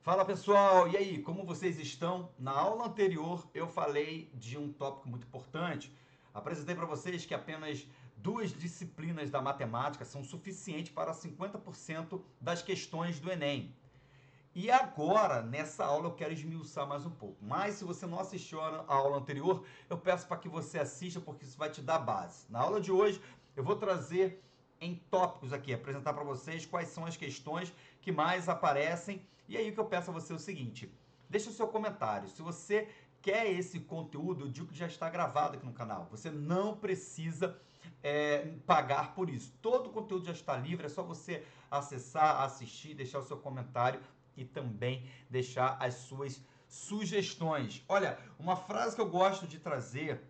Fala pessoal, e aí, como vocês estão? Na aula anterior eu falei de um tópico muito importante. Apresentei para vocês que apenas duas disciplinas da matemática são suficientes para 50% das questões do Enem. E agora, nessa aula, eu quero esmiuçar mais um pouco. Mas se você não assistiu a aula anterior, eu peço para que você assista, porque isso vai te dar base. Na aula de hoje, eu vou trazer em tópicos aqui, apresentar para vocês quais são as questões que mais aparecem. E aí o que eu peço a você é o seguinte, deixa o seu comentário. Se você quer esse conteúdo, eu digo que já está gravado aqui no canal. Você não precisa pagar por isso. Todo o conteúdo já está livre, é só você acessar, assistir, deixar o seu comentário e também deixar as suas sugestões. Olha, uma frase que eu gosto de trazer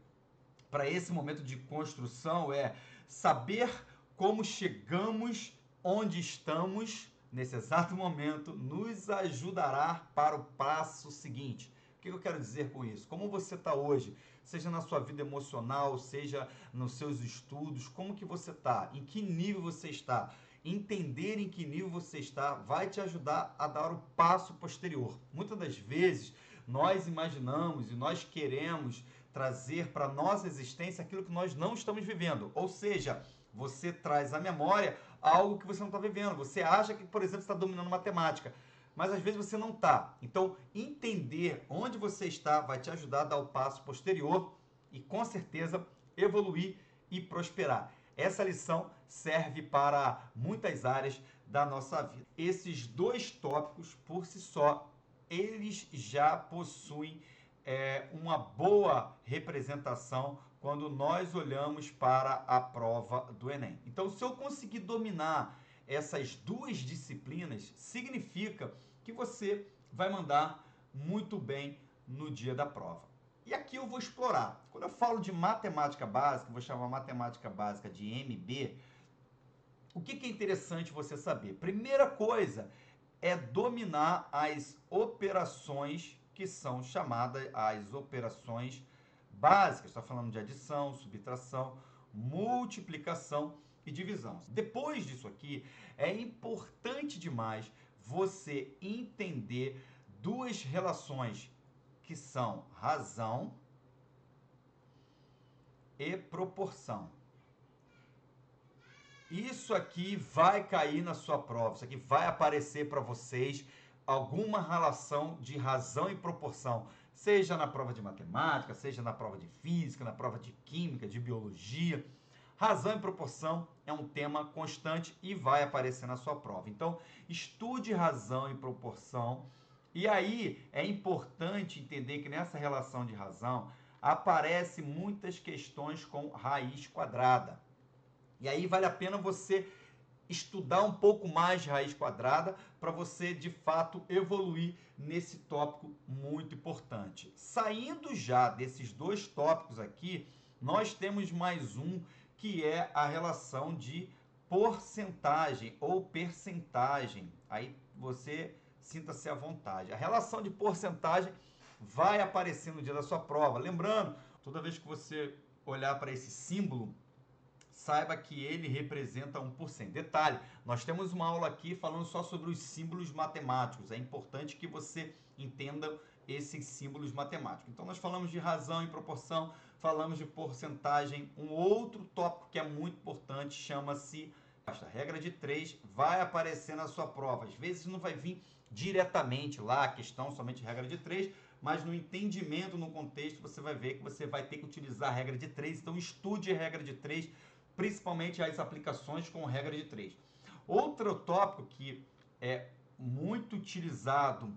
para esse momento de construção é: saber como chegamos onde estamos nesse exato momento nos ajudará para o passo seguinte. O que eu quero dizer com isso? Como você está hoje, seja na sua vida emocional, seja nos seus estudos, como que você está? Em que nível você está? Entender em que nível você está vai te ajudar a dar o passo posterior. Muitas das vezes nós imaginamos e nós queremos trazer para a nossa existência aquilo que nós não estamos vivendo. Ou seja, você traz à memória algo que você não está vivendo. Você acha que, por exemplo, está dominando matemática, mas às vezes você não está. Então, entender onde você está vai te ajudar a dar o passo posterior e, com certeza, evoluir e prosperar. Essa lição serve para muitas áreas da nossa vida. Esses dois tópicos, por si só, eles já possuem uma boa representação quando nós olhamos para a prova do Enem. Então, se eu conseguir dominar essas duas disciplinas, significa que você vai mandar muito bem no dia da prova. E aqui eu vou explorar. Quando eu falo de matemática básica, vou chamar matemática básica de MB, o que é interessante você saber? Primeira coisa é dominar as operações que são chamadas as operações básicas. Está falando de adição, subtração, multiplicação e divisão. Depois disso aqui, é importante demais você entender duas relações que são razão e proporção. Isso aqui vai cair na sua prova, isso aqui vai aparecer para vocês alguma relação de razão e proporção, seja na prova de matemática, seja na prova de física, na prova de química, de biologia. Razão e proporção é um tema constante e vai aparecer na sua prova. Então, estude razão e proporção. E aí é importante entender que nessa relação de razão aparecem muitas questões com raiz quadrada. E aí vale a pena você estudar um pouco mais de raiz quadrada para você, de fato, evoluir nesse tópico muito importante. Saindo já desses dois tópicos aqui, nós temos mais um que é a relação de porcentagem ou percentagem. Aí você sinta-se à vontade. A relação de porcentagem vai aparecer no dia da sua prova. Lembrando, toda vez que você olhar para esse símbolo, saiba que ele representa 1%. Detalhe, nós temos uma aula aqui falando só sobre os símbolos matemáticos. É importante que você entenda esses símbolos matemáticos. Então, nós falamos de razão e proporção, falamos de porcentagem. Um outro tópico que é muito importante chama-se a regra de 3, vai aparecer na sua prova. Às vezes não vai vir diretamente lá a questão, somente regra de 3, mas no entendimento, no contexto, você vai ver que você vai ter que utilizar a regra de 3. Então, estude a regra de 3, principalmente as aplicações com regra de 3. Outro tópico que é muito utilizado,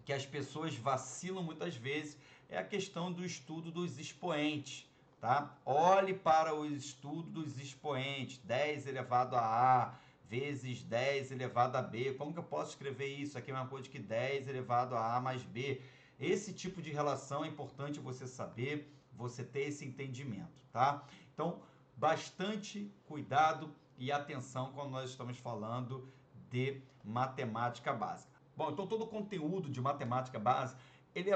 que as pessoas vacilam muitas vezes, é a questão do estudo dos expoentes. Tá? Olhe para o estudo dos expoentes, 10 elevado a A vezes 10 elevado a B. Como que eu posso escrever isso? Aqui é uma coisa que 10 elevado a A mais B. Esse tipo de relação é importante você saber, você ter esse entendimento. Tá? Então, bastante cuidado e atenção quando nós estamos falando de matemática básica. Bom, então todo o conteúdo de matemática básica, ele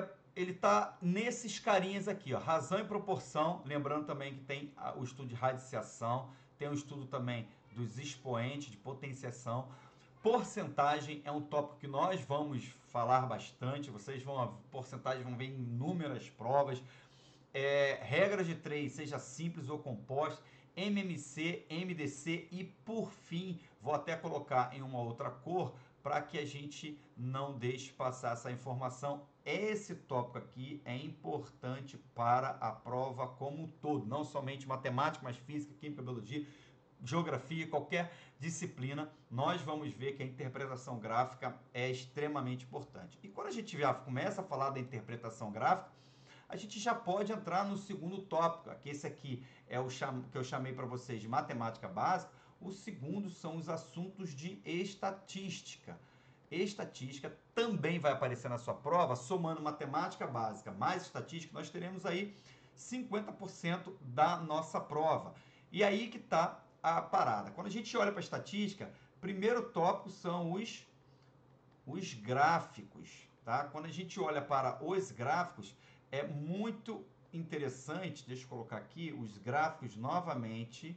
está nesses carinhas aqui, ó, razão e proporção, lembrando também que tem o estudo de radiciação, tem o estudo também dos expoentes, de potenciação, Porcentagem é um tópico que nós vamos falar bastante, porcentagem vão ver em inúmeras provas. Regras de 3, seja simples ou composta, MMC, MDC e, por fim, vou até colocar em uma outra cor para que a gente não deixe passar essa informação. Esse tópico aqui é importante para a prova como um todo, não somente matemática, mas física, química, biologia, geografia, qualquer disciplina, nós vamos ver que a interpretação gráfica é extremamente importante. E quando a gente já começa a falar da interpretação gráfica, a gente já pode entrar no segundo tópico, que esse aqui é o que eu chamei para vocês de matemática básica. O segundo são os assuntos de estatística. Estatística também vai aparecer na sua prova, somando matemática básica mais estatística, nós teremos aí 50% da nossa prova. E aí que está a parada. Quando a gente olha para a estatística, primeiro tópico são os gráficos, tá? Quando a gente olha para os gráficos, é muito interessante, deixa eu colocar aqui os gráficos novamente.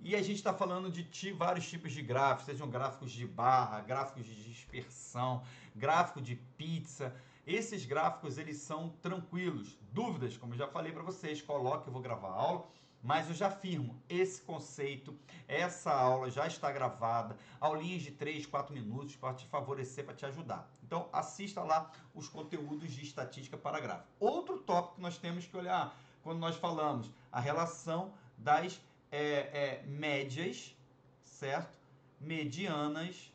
E a gente está falando de vários tipos de gráficos, sejam gráficos de barra, gráficos de dispersão, gráfico de pizza. Esses gráficos, eles são tranquilos. Dúvidas, como eu já falei para vocês, coloque, eu vou gravar a aula. Mas eu já afirmo, esse conceito, essa aula já está gravada, aulinhas de 3, 4 minutos para te favorecer, para te ajudar. Então, assista lá os conteúdos de estatística para gráfico. Outro tópico que nós temos que olhar, quando nós falamos a relação das médias, certo? Medianas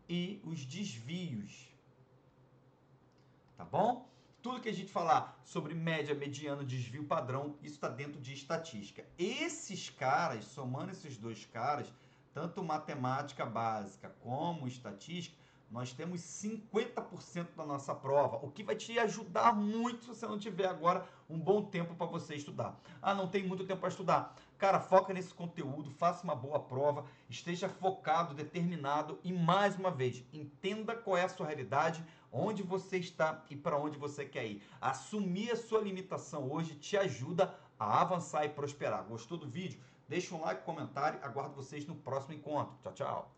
e os desvios, tá bom? Tudo que a gente falar sobre média, mediano, desvio, padrão, isso está dentro de estatística. Esses caras, somando esses dois caras, tanto matemática básica como estatística, nós temos 50% da nossa prova, o que vai te ajudar muito se você não tiver agora um bom tempo para você estudar. Ah, não tem muito tempo para estudar. Cara, foca nesse conteúdo, faça uma boa prova, esteja focado, determinado e, mais uma vez, entenda qual é a sua realidade, onde você está e para onde você quer ir. Assumir a sua limitação hoje te ajuda a avançar e prosperar. Gostou do vídeo? Deixa um like, comentário, aguardo vocês no próximo encontro. Tchau, tchau.